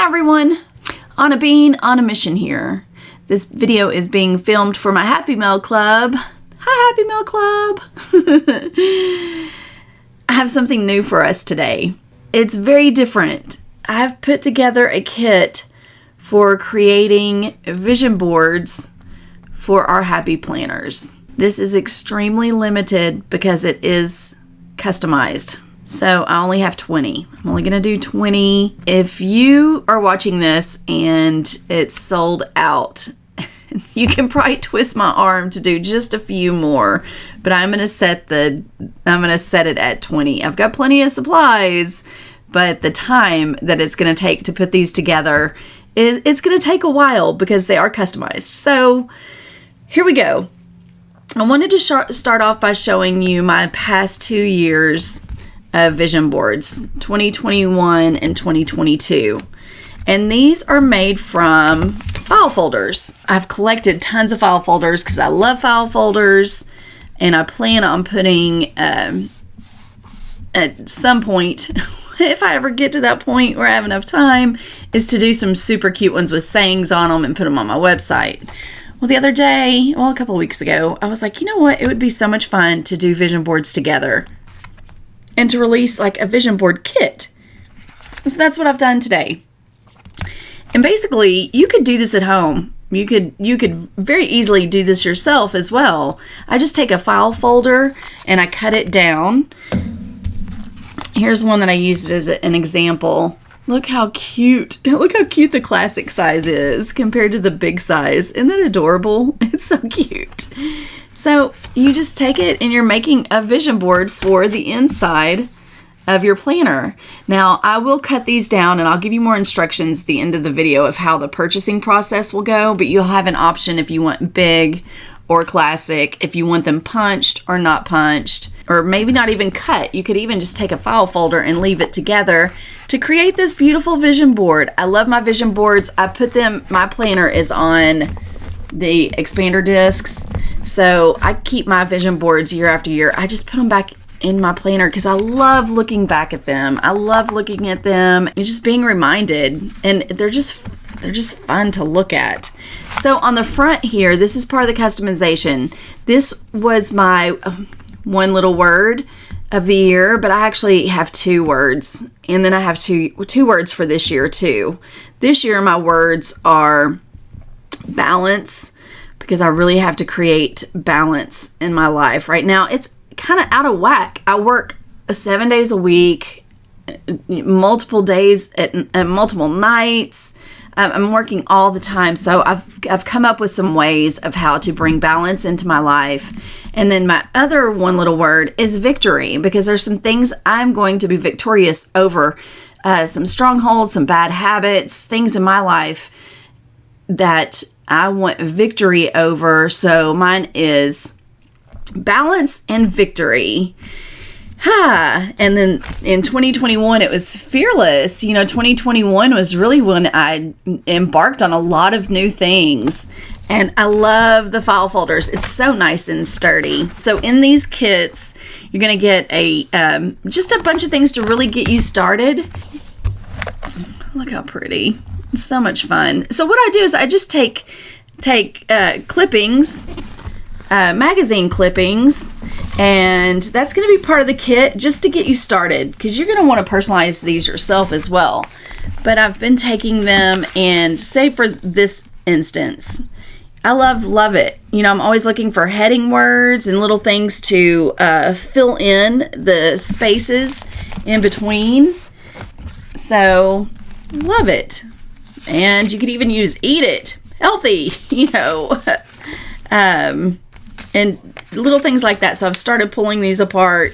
Hi everyone, Anna Bean on a mission here. This video is being filmed for my Happy Mail Club. Hi Happy Mail Club! I have something new for us today. It's very different. I've put together a kit for creating vision boards for our happy planners. This is extremely limited because it is customized. So I only have 20. I'm only going to do 20. If you are watching this and it's sold out, you can probably twist my arm to do just a few more, but I'm going to set it at 20. I've got plenty of supplies, but the time that it's going to take to put these together it's going to take a while because they are customized. So here we go. I wanted to start off by showing you my past 2 years of vision boards, 2021 and 2022. And these are made from file folders. I've collected tons of file folders because I love file folders, and I plan on putting, at some point, if I ever get to that point where I have enough time, is to do some super cute ones with sayings on them and put them on my website. Well, the other day, a couple of weeks ago, I was like, you know what? It would be so much fun to do vision boards together and to release like a vision board kit. So that's what I've done today. And basically, you could do this at home. You could very easily do this yourself as well. I just take a file folder and I cut it down. Here's one that I used as an example. Look how cute. Look how cute the classic size is compared to the big size. Isn't that adorable? It's so cute. So you just take it and you're making a vision board for the inside of your planner. Now I will cut these down and I'll give you more instructions at the end of the video of how the purchasing process will go, but you'll have an option if you want big or classic, if you want them punched or not punched, or maybe not even cut. You could even just take a file folder and leave it together to create this beautiful vision board. I love my vision boards. I put them, my planner is on the expander discs, so I keep my vision boards year after year. I just put them back in my planner because I love looking back at them. I love looking at them and just being reminded, and they're just fun to look at. So on the front here, this is part of the customization. This was my one little word of the year, but I actually have 2 words, and then I have two words for this year too. This year my words are balance, because I really have to create balance in my life. Right now it's kind of out of whack. I work 7 days a week, multiple days at multiple nights. I'm working all the time, so I've come up with some ways of how to bring balance into my life. And then my other one little word is victory, because there's some things I'm going to be victorious over, some strongholds, some bad habits, things in my life that I want victory over. So mine is balance and victory. And then in 2021, it was fearless. 2021 was really when I embarked on a lot of new things. And I love the file folders. It's so nice and sturdy. So in these kits, you're going to get just a bunch of things to really get you started. Look how pretty. It's so much fun. So what I do is I just take clippings, magazine clippings, and that's going to be part of the kit just to get you started, because you're going to want to personalize these yourself as well. But I've been taking them, and say for this instance, I love it. I'm always looking for heading words and little things to fill in the spaces in between. So love it. And you could even use eat it, healthy, and little things like that. So I've started pulling these apart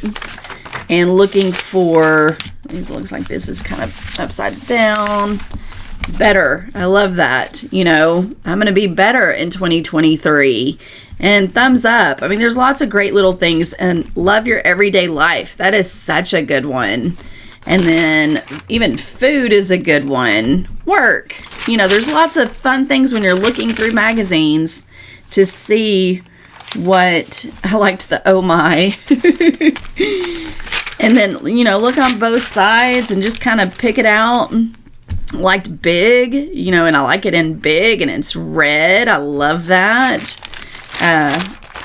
and looking for, it looks like this is kind of upside down. Better. I love that. I'm going to be better in 2023. And thumbs up. I mean, there's lots of great little things. And love your everyday life. That is such a good one. And then even food is a good one. Work. There's lots of fun things when you're looking through magazines to see what I liked. The oh my. And then, look on both sides and just kind of pick it out. liked big, you know, and I like it in big, and it's red. I love that.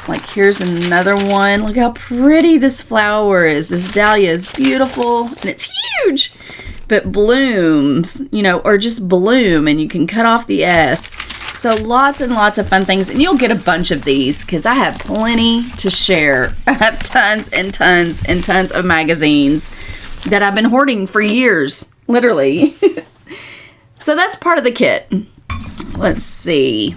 Like here's another one. Look how pretty this flower is. This dahlia is beautiful, and it's huge, but blooms, you know, or just bloom, and you can cut off the S. So lots and lots of fun things, and you'll get a bunch of these because I have plenty to share. I have tons and tons and tons of magazines that I've been hoarding for years, literally. So that's part of the kit. Let's see.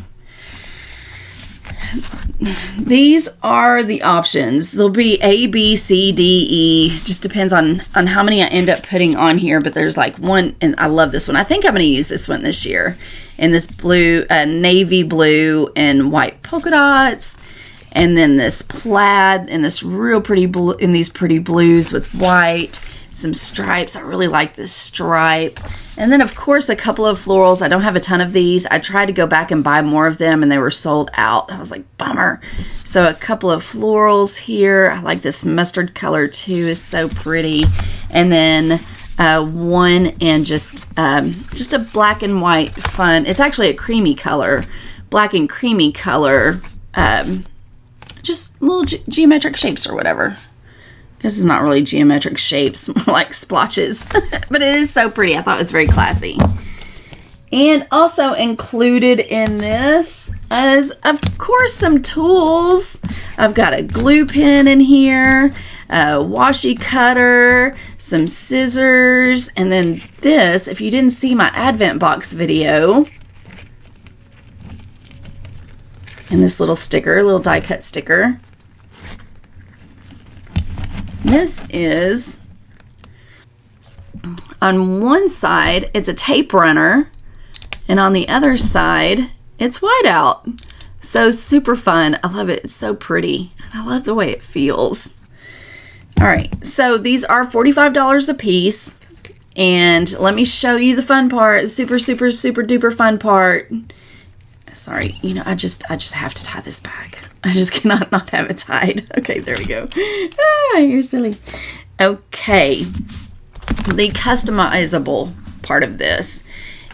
These are the options. There'll be A, B, C, D, E. Just depends on how many I end up putting on here. But there's like one, and I love this one. I think I'm going to use this one this year. In this blue, navy blue and white polka dots. And then this plaid and this real pretty blue, in these pretty blues with white. Some stripes. I really like this stripe. And then, of course, a couple of florals. I don't have a ton of these. I tried to go back and buy more of them, and they were sold out. I was like, bummer. So a couple of florals here. I like this mustard color, too. It's so pretty. And then one in just a black and white fun. It's actually a creamy color. Black and creamy color. Just little geometric shapes or whatever. This is not really geometric shapes, more like splotches, but it is so pretty. I thought it was very classy. And also included in this is, of course, some tools. I've got a glue pen in here, a washi cutter, some scissors, and then this, if you didn't see my Advent box video, and this little sticker, little die cut sticker. This is, on one side, it's a tape runner, and on the other side, it's whiteout. So super fun. I love it. It's so pretty. I love the way it feels. All right, so these are $45 a piece, and let me show you the fun part. Super, super, super duper fun part. Sorry, you know, I just have to tie this back. I just cannot not have it tied. Okay, there we go. Ah, you're silly. Okay, the customizable part of this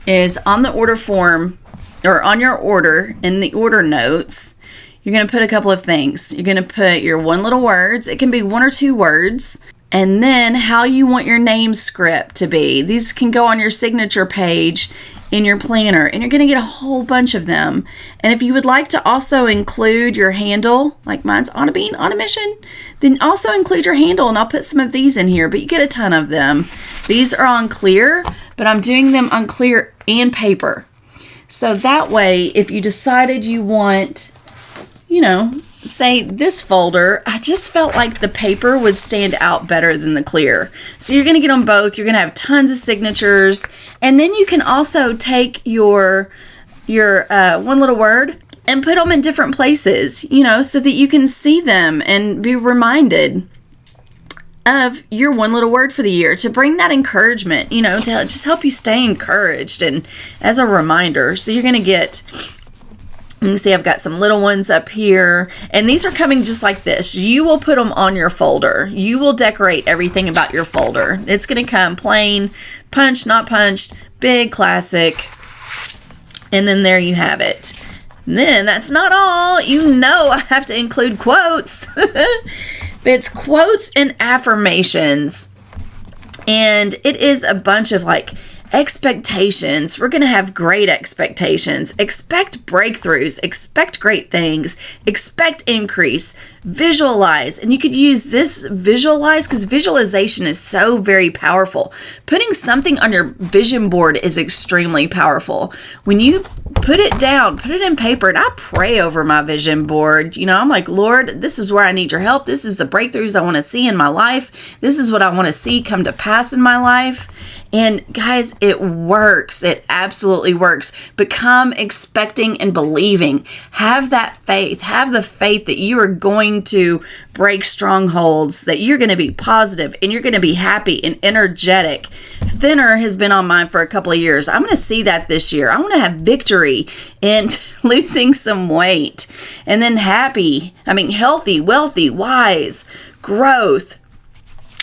is on the order form, or on your order, in the order notes, you're going to put a couple of things. You're going to put your one little words. It can be 1 or 2 words. And then how you want your name script to be. These can go on your signature page in your planner, and you're going to get a whole bunch of them. And if you would like to also include your handle, like mine's On a Bean, On a Mission, then also include your handle, and I'll put some of these in here, but you get a ton of them. These are on clear, but I'm doing them on clear and paper. So that way, if you decided you want, you know, say this folder, I just felt like the paper would stand out better than the clear. So you're going to get them both. You're going to have tons of signatures. And then you can also take your one little word and put them in different places, you know, so that you can see them and be reminded of your one little word for the year, to bring that encouragement, you know, to just help you stay encouraged and as a reminder. So you're going to get, you can see I've got some little ones up here, and these are coming just like this. You will put them on your folder. You will decorate everything about your folder. It's going to come plain, punched, not punched, big, classic, and then there you have it. And then that's not all. You know I have to include quotes. But it's quotes and affirmations, and it is a bunch of like expectations. We're going to have great expectations. Expect breakthroughs. Expect great things. Expect increase. Visualize. And you could use this visualize, because visualization is so very powerful. Putting something on your vision board is extremely powerful. When you put it down, put it in paper, and I pray over my vision board. You know, I'm like, Lord, this is where I need your help. This is the breakthroughs I want to see in my life. This is what I want to see come to pass in my life. And guys, it works. It absolutely works. Become expecting and believing. Have that faith. Have the faith that you are going to break strongholds, that you're going to be positive and you're going to be happy and energetic. Thinner has been on mine for a couple of years. I'm going to see that this year. I want to have victory in losing some weight. And then healthy, wealthy, wise, growth.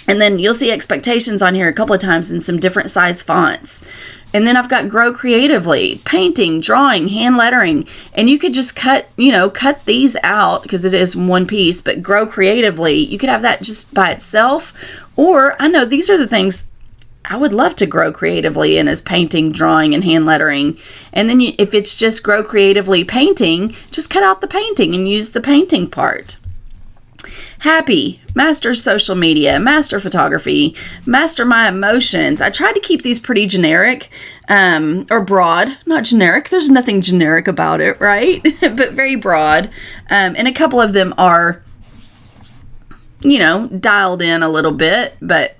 And then you'll see expectations on here a couple of times in some different size fonts. And then I've got grow creatively, painting, drawing, hand lettering. And you could just cut these out because it is one piece, but grow creatively, you could have that just by itself. Or I know these are the things I would love to grow creatively in, as painting, drawing, and hand lettering. And then if it's just grow creatively painting, just cut out the painting and use the painting part. Happy, master social media, master photography, master my emotions. I tried to keep these pretty generic, or broad, not generic. There's nothing generic about it, right? But very broad. And a couple of them are, dialed in a little bit, but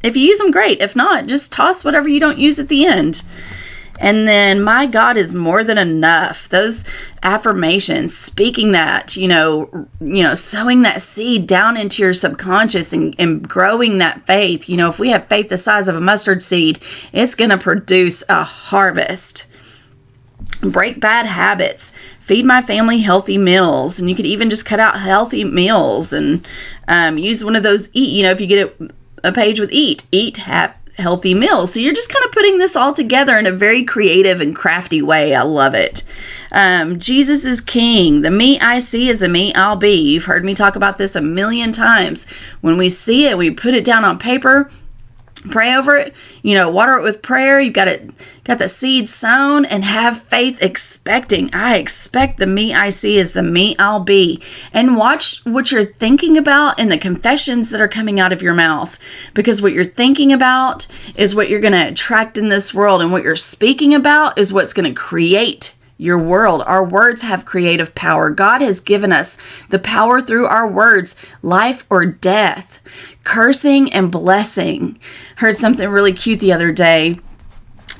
if you use them, great. If not, just toss whatever you don't use at the end. And then my God is more than enough. Those affirmations, speaking that, sowing that seed down into your subconscious and growing that faith. If we have faith the size of a mustard seed, it's going to produce a harvest. Break bad habits. Feed my family healthy meals. And you could even just cut out healthy meals and use one of those eat. If you get a page with eat healthy meals. So you're just kind of putting this all together in a very creative and crafty way. I love it. Jesus is king. The me I see is the me I'll be. You've heard me talk about this a million times. When we see it, we put it down on paper, pray over it, water it with prayer. You've got the seed sown, and have faith expecting. I expect the me I see is the me I'll be. And watch what you're thinking about in the confessions that are coming out of your mouth. Because what you're thinking about is what you're going to attract in this world. And what you're speaking about is what's going to create your world. Our words have creative power. God has given us the power through our words, life or death, cursing and blessing. Heard something really cute the other day,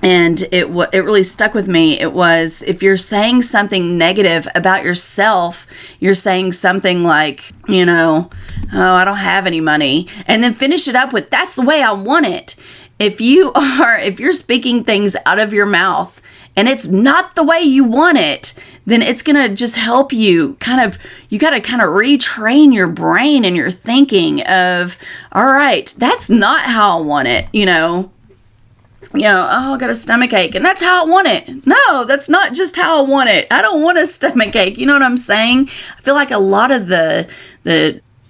and it really stuck with me. It was, if you're saying something negative about yourself, you're saying something like, oh, I don't have any money, and then finish it up with, that's the way I want it. If you're speaking things out of your mouth and it's not the way you want it, then it's going to just help you you got to kind of retrain your brain and your thinking of, all right, that's not how I want it. Oh, I got a stomach ache and that's how I want it. No, that's not just how I want it. I don't want a stomach ache. You know what I'm saying? I feel like a lot of the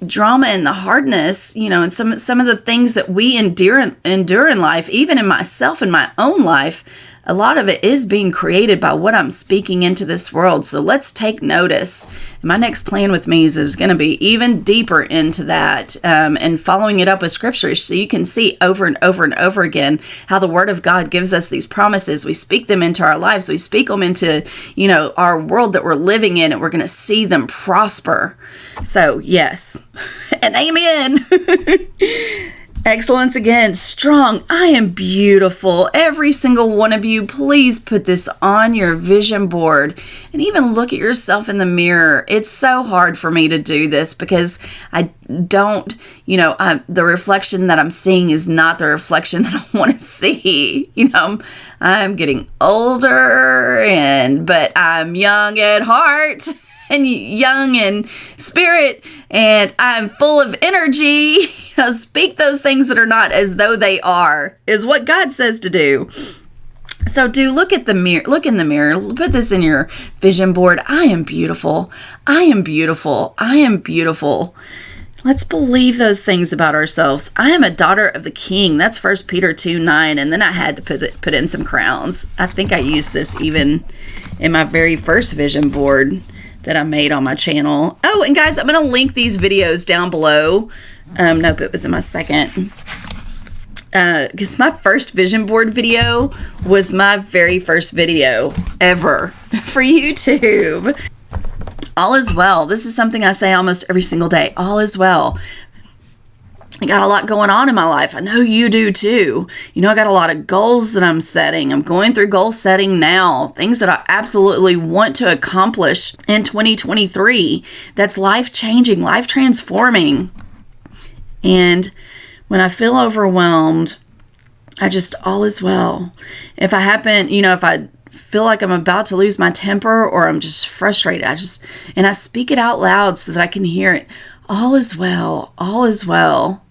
drama and the hardness, and some of the things that we endure in life, even in myself, in my own life, a lot of it is being created by what I'm speaking into this world. So let's take notice. My next plan with me is going to be even deeper into that, and following it up with scripture, so you can see over and over and over again how the word of God gives us these promises. We speak them into our lives. We speak them into, our world that we're living in, and we're going to see them prosper. So yes, and amen. Excellence again, strong. I am beautiful. Every single one of you, please put this on your vision board and even look at yourself in the mirror. It's so hard for me to do this because I don't, the reflection that I'm seeing is not the reflection that I want to see. I'm getting older but I'm young at heart and young in spirit, and I'm full of energy. Speak those things that are not as though they are, is what God says to do. So look in the mirror, put this in your vision board. I am beautiful. I am beautiful. I am beautiful. Let's believe those things about ourselves. I am a daughter of the King. That's 1 Peter 2:9. And then I had to put in some crowns. I think I used this even in my very first vision board that I made on my channel. Oh, and guys, I'm going to link these videos down below. Nope, it was in my second. Because my first vision board video was my very first video ever for YouTube. All is well. This is something I say almost every single day. All is well. I got a lot going on in my life. I know you do too. I got a lot of goals that I'm setting. I'm going through goal setting now. Things that I absolutely want to accomplish in 2023. That's life-changing, life-transforming. And when I feel overwhelmed, all is well. If I happen, if I feel like I'm about to lose my temper or I'm just frustrated, I speak it out loud so that I can hear it. All is well. All is well.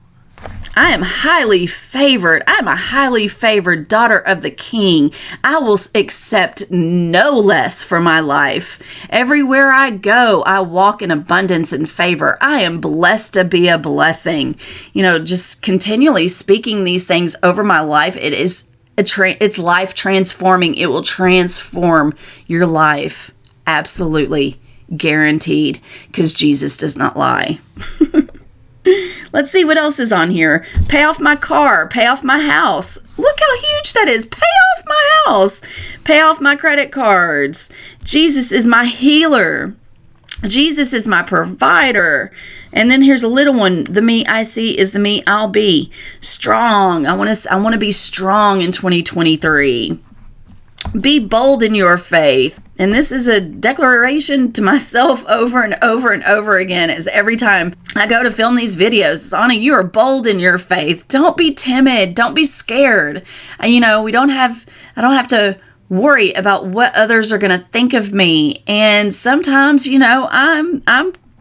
I am highly favored. I'm a highly favored daughter of the King. I will accept no less for my life. Everywhere I go, I walk in abundance and favor. I am blessed to be a blessing. You know, just continually speaking these things over my life. It is it's life transforming. It will transform your life. Absolutely guaranteed, because Jesus does not lie. Let's see what else is on here. Pay off my car. Pay off my house. Look how huge that is. Pay off my house. Pay off my credit cards. Jesus is my healer. Jesus is my provider. And then here's a little one. The me I see is the me I'll be. Strong. I want to be strong in 2023. Be bold in your faith. And this is a declaration to myself over and over and over again, as every time I go to film these videos, Anna, you are bold in your faith. Don't be timid. Don't be scared. You know, I don't have to worry about what others are going to think of me. And sometimes, you know, I'm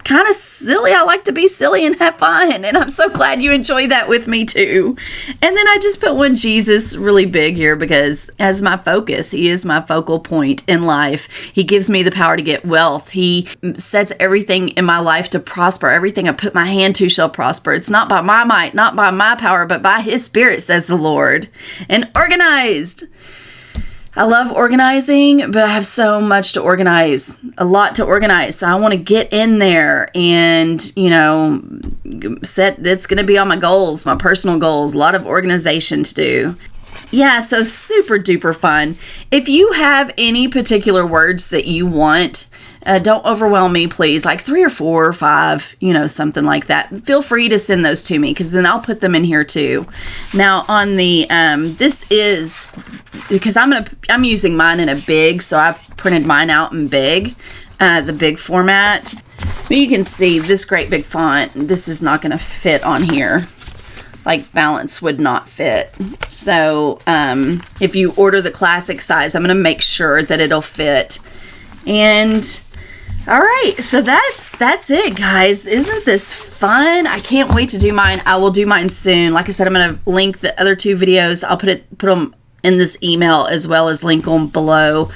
kind of silly. I like to be silly and have fun. And I'm so glad you enjoy that with me too. And then I just put one Jesus really big here because as my focus, he is my focal point in life. He gives me the power to get wealth. He sets everything in my life to prosper. Everything I put my hand to shall prosper. It's not by my might, not by my power, but by his spirit, says the Lord. And organized. I love organizing, but I have so much to organize, a lot to organize. So I want to get in there and, you know, it's going to be on my goals, my personal goals, a lot of organization to do. Yeah, so super duper fun. If you have any particular words that you want, don't overwhelm me, please. Like 3 or 4 or 5, you know, something like that. Feel free to send those to me because then I'll put them in here too. Now on the, this is, because I'm using mine in a big, so I printed mine out in big, the big format. But you can see this great big font. This is not going to fit on here. Like balance would not fit. So if you order the classic size, I'm going to make sure that it'll fit. And all right, so that's it, guys. Isn't this fun? I can't wait to do mine. I will do mine soon. Like I said, I'm going to link the other 2 videos. I'll put them in this email as well as link them below.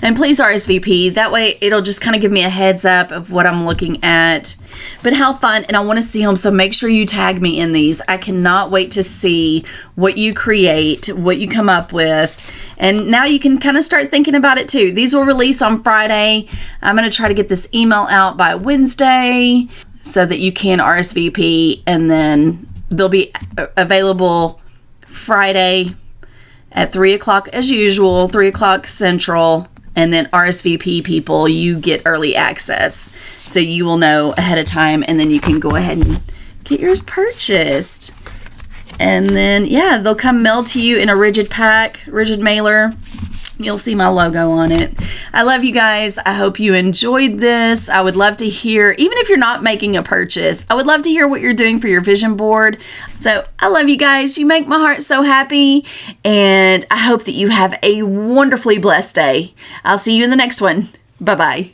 And please RSVP. That way it'll just kind of give me a heads up of what I'm looking at. But how fun, and I want to see them, so make sure you tag me in these. I cannot wait to see what you create, what you come up with. And now you can kind of start thinking about it too. These will release on Friday. I'm going to try to get this email out by Wednesday so that you can RSVP, and then they'll be available Friday at 3 o'clock as usual, 3 o'clock Central. And then RSVP people, you get early access. So you will know ahead of time, and then you can go ahead and get yours purchased. And then, yeah, they'll come mailed to you in a rigid pack, rigid mailer. You'll see my logo on it. I love you guys. I hope you enjoyed this. I would love to hear, even if you're not making a purchase, I would love to hear what you're doing for your vision board. So I love you guys. You make my heart so happy. And I hope that you have a wonderfully blessed day. I'll see you in the next one. Bye-bye.